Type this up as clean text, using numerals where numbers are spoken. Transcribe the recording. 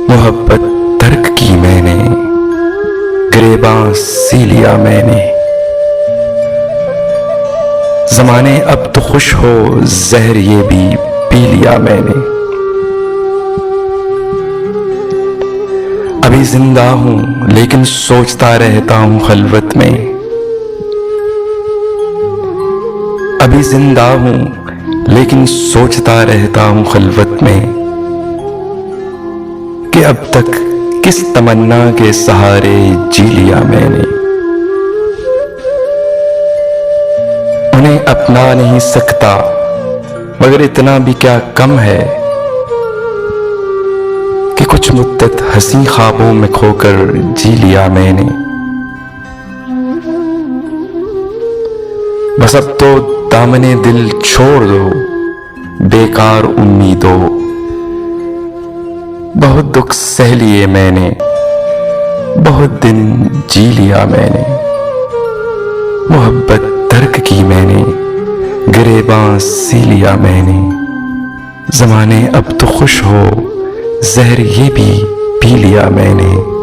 मोहब्बत तर्क की मैंने, गिरेबां सी लिया मैंने। ज़माने अब तो खुश हो, जहर ये भी पी लिया मैंने। अभी जिंदा हूं लेकिन सोचता रहता हूं खलवत में। अभी जिंदा हूं लेकिन सोचता रहता हूं खलवत में कि अब तक किस तमन्ना के सहारे जी लिया मैंने। उन्हें अपना नहीं सकता मगर इतना भी क्या कम है कि कुछ मुद्दत हंसी ख्वाबों में खोकर जी लिया मैंने। बस अब तो दामने दिल छोड़ दो, बेकार उम्मीदों। बहुत दुख सह लिए मैंने, बहुत दिन जी लिया मैंने। मोहब्बत तर्क की मैंने, गिरेबां सी लिया मैंने। ज़माने अब तो खुश हो, जहर ये भी पी लिया मैंने।